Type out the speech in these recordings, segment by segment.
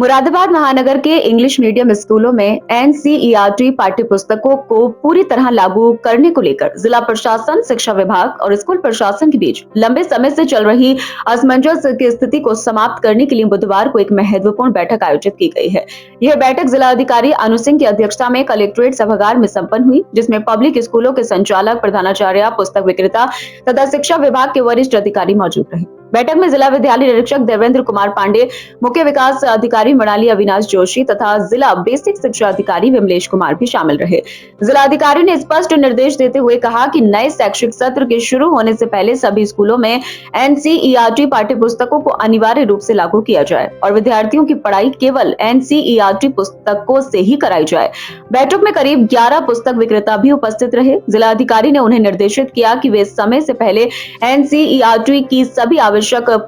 मुरादाबाद महानगर के English medium स्कूलों में एनसीईआरटी पाठ्य पुस्तकों को पूरी तरह लागू करने को लेकर जिला प्रशासन, शिक्षा विभाग और स्कूल प्रशासन के बीच लंबे समय से चल रही असमंजस की स्थिति को समाप्त करने के लिए बुधवार को एक महत्वपूर्ण बैठक आयोजित की गई है। यह बैठक जिला अधिकारी अनु सिंह की अध्यक्षता में कलेक्ट्रेट सभागार में संपन्न हुई, जिसमें पब्लिक स्कूलों के संचालक, प्रधानाचार्य, पुस्तक विक्रेता तथा शिक्षा विभाग के वरिष्ठ अधिकारी मौजूद रहे। बैठक में जिला विद्यालय निरीक्षक देवेंद्र कुमार पांडे, मुख्य विकास अधिकारी मनाली अविनाश जोशी तथा जिला बेसिक शिक्षा अधिकारी विमलेश कुमार भी शामिल रहे। जिला अधिकारी ने स्पष्ट निर्देश देते हुए कहा कि नए शैक्षिक सत्र के शुरू होने से पहले सभी स्कूलों में एनसीईआरटी पाठ्य पुस्तकों को अनिवार्य रूप से लागू किया जाए और विद्यार्थियों की पढ़ाई केवल एनसीईआरटी पुस्तकों से ही कराई जाए। बैठक में करीब 11 पुस्तक विक्रेता भी उपस्थित रहे। जिला अधिकारी ने उन्हें निर्देशित किया कि वे समय से पहले एनसीईआरटी की सभी आवश्यक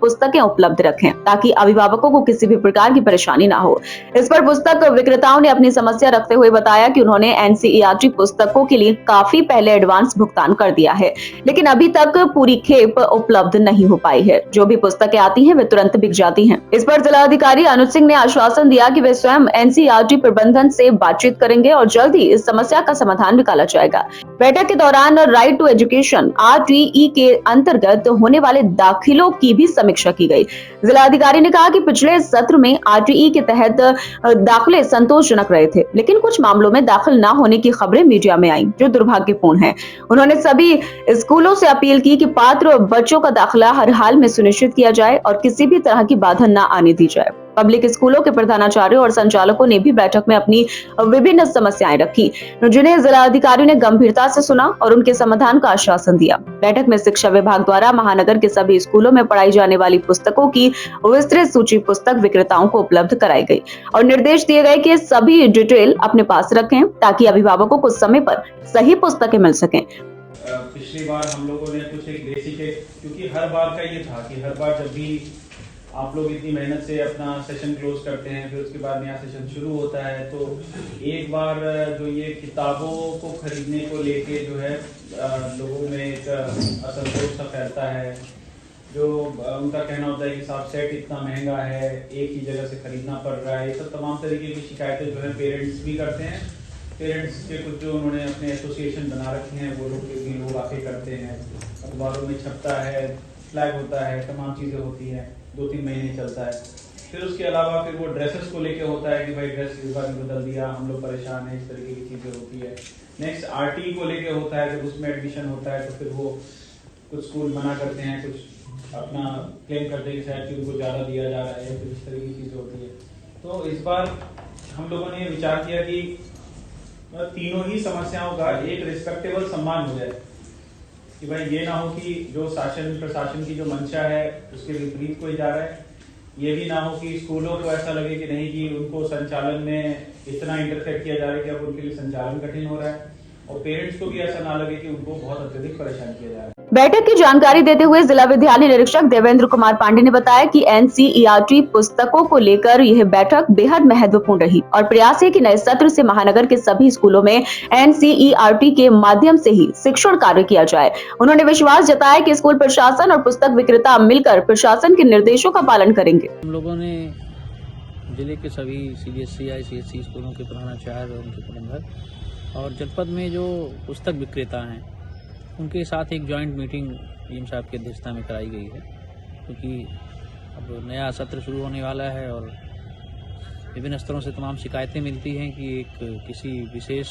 पुस्तकें उपलब्ध रखें ताकि अभिभावकों को किसी भी प्रकार की परेशानी ना हो। इस पर पुस्तक विक्रेताओं ने अपनी समस्या रखते हुए बताया कि उन्होंने एनसीईआरटी पुस्तकों के लिए काफी पहले एडवांस भुगतान कर दिया है, लेकिन अभी तक पूरी खेप उपलब्ध नहीं हो पाई है। जो भी पुस्तकें आती हैं वे तुरंत बिक जाती हैं। इस पर जिला अधिकारी अनुज सिंह ने आश्वासन दिया कि वे स्वयं एनसीईआरटी प्रबंधन से बातचीत करेंगे और जल्द ही इस समस्या का समाधान निकाला जाएगा। बैठक के दौरान राइट टू एजुकेशन RTE के अंतर्गत होने वाले दाखिलों की भी समीक्षा की गई। जिला अधिकारी ने कहा कि पिछले सत्र में RTE के तहत दाखिले संतोषजनक रहे थे, लेकिन कुछ मामलों में दाखिल न होने की खबरें मीडिया में आई, जो दुर्भाग्यपूर्ण है। उन्होंने सभी स्कूलों से अपील की कि पात्र बच्चों का दाखिला हर हाल में सुनिश्चित किया जाए और किसी भी तरह की बाधा न आने दी जाए। पब्लिक स्कूलों के प्रधानाचार्यों और संचालकों ने भी बैठक में अपनी विभिन्न समस्याएं रखी, जिन्हें जिला अधिकारी ने गंभीरता से सुना और उनके समाधान का आश्वासन दिया। बैठक में शिक्षा विभाग द्वारा महानगर के सभी स्कूलों में पढ़ाई जाने वाली पुस्तकों की विस्तृत सूची पुस्तक विक्रेताओं को उपलब्ध कराई गई और निर्देश दिए गए कि सभी डिटेल अपने पास रखें ताकि अभिभावकों को समय पर सही पुस्तकें मिल सकें। पिछली बार हम लोगों ने कुछ एक बेसिक, क्योंकि हर बार का ये था कि हर बार जब भी आप लोग इतनी मेहनत से अपना सेशन क्लोज करते हैं, फिर उसके बाद नया सेशन शुरू होता है, तो एक बार जो ये किताबों को खरीदने को लेके जो है लोगों में एक असंतोष सा फैलता है। जो उनका कहना होता है कि साहब सेट इतना महंगा है, एक ही जगह से खरीदना पड़ रहा है। ये सब तमाम तरीके की शिकायतें जो है पेरेंट्स भी करते हैं। पेरेंट्स के कुछ जो उन्होंने अपने एसोसिएशन बना रखे हैं वो लोग आके करते हैं, अखबारों में छपता है, फ्लैग होता है, तमाम चीज़ें होती हैं, 2-3 महीने चलता है। फिर उसके अलावा फिर वो ड्रेसेस को लेके होता है कि भाई ड्रेस इस बार बदल दिया, हम लोग परेशान हैं, इस तरीके की चीज़ें होती है। नेक्स्ट RTE को लेके होता है, जब उसमें एडमिशन होता है तो फिर वो कुछ स्कूल मना करते हैं, कुछ अपना क्लेम करते हैं कि शायद कि उनको ज़्यादा दिया जा रहा है, फिर इस तरह की चीज़ें होती है। तो इस बार हम लोगों ने विचार किया कि तीनों ही समस्याओं का एक रिस्पेक्टेबल सम्मान हो जाए, कि भाई ये ना हो कि जो शासन प्रशासन की जो मंशा है उसके विपरीत कोई जा रहा है। ये भी ना हो कि स्कूलों को ऐसा लगे कि नहीं कि उनको संचालन में इतना इंटरफेयर किया जा रहा है कि अब उनके लिए संचालन कठिन हो रहा है, और पेरेंट्स को भी ऐसा ना लगे कि उनको बहुत अत्यधिक परेशान किया जा रहा है। बैठक की जानकारी देते हुए जिला विद्यालय निरीक्षक देवेंद्र कुमार पांडे ने बताया कि एनसीईआरटी पुस्तकों को लेकर यह बैठक बेहद महत्वपूर्ण रही और प्रयास है कि नए सत्र से महानगर के सभी स्कूलों में एनसीईआरटी के माध्यम से ही शिक्षण कार्य किया जाए। उन्होंने विश्वास जताया कि स्कूल प्रशासन और पुस्तक विक्रेता मिलकर प्रशासन के निर्देशों का पालन करेंगे। हम लोगों ने जिले के सभी CBSE ICSE स्कूलों के प्रधानाचार्य और उनके प्रबंधक और जनपद में जो पुस्तक विक्रेता हैं उनके साथ एक जॉइंट मीटिंग PM साहब की अध्यक्षता में कराई गई है, क्योंकि अब नया सत्र शुरू होने वाला है और विभिन्न स्तरों से तमाम शिकायतें मिलती हैं कि एक किसी विशेष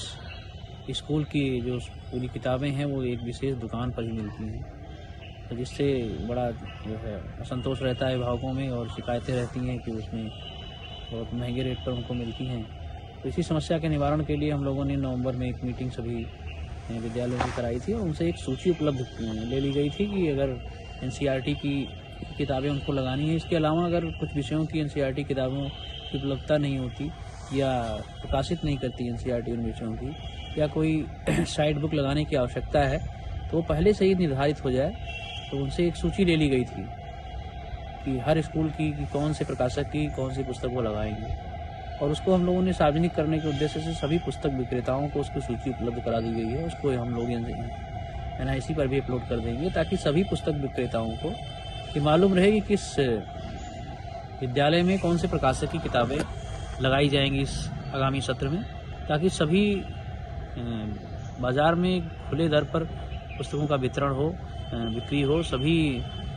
स्कूल की जो पूरी किताबें हैं वो एक विशेष दुकान पर ही मिलती हैं, तो जिससे बड़ा जो है असंतोष रहता है अभिभावकों में और शिकायतें रहती हैं कि उसमें बहुत महंगे रेट पर उनको मिलती हैं। तो इसी समस्या के निवारण के लिए हम लोगों ने नवंबर में एक मीटिंग सभी विद्यालयों की कराई थी और उनसे एक सूची उपलब्ध ले ली गई थी कि अगर NCERT की किताबें उनको लगानी है। इसके अलावा अगर कुछ विषयों की NCERT किताबों की उपलब्धता नहीं होती या प्रकाशित नहीं करती NCERT उन विषयों की, या कोई साइड बुक लगाने की आवश्यकता है तो वो पहले से ही निर्धारित हो जाए। तो उनसे एक सूची ले ली गई थी कि हर स्कूल की कौन से प्रकाशक की कौन सी पुस्तक वो लगाएंगे, और उसको हम लोगों ने सार्वजनिक करने के उद्देश्य से सभी पुस्तक विक्रेताओं को उसकी सूची उपलब्ध करा दी गई है। उसको हम लोग NIC पर भी अपलोड कर देंगे ताकि सभी पुस्तक विक्रेताओं को ये मालूम रहे कि किस विद्यालय में कौन से प्रकाशक की किताबें लगाई जाएंगी इस आगामी सत्र में, ताकि सभी बाज़ार में खुले दर पर पुस्तकों का वितरण हो, बिक्री हो, सभी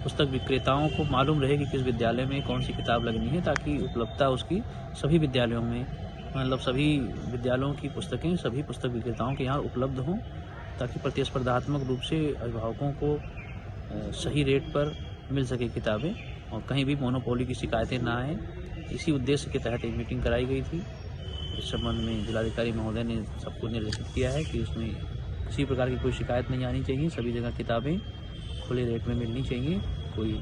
पुस्तक विक्रेताओं को मालूम रहे कि किस विद्यालय में कौन सी किताब लगनी है, ताकि उपलब्धता उसकी सभी विद्यालयों में, मतलब सभी विद्यालयों की पुस्तकें सभी पुस्तक विक्रेताओं के यहाँ उपलब्ध हों, ताकि प्रतिस्पर्धात्मक रूप से अभिभावकों को सही रेट पर मिल सके किताबें और कहीं भी मोनोपोली की शिकायतें ना आए। इसी उद्देश्य के तहत एक मीटिंग कराई गई थी। इस संबंध में जिलाधिकारी महोदय ने सबको निर्देशित किया है कि उसमें किसी प्रकार की कोई शिकायत नहीं आनी चाहिए, सभी जगह किताबें खुले रेट में मिलनी चाहिए, कोई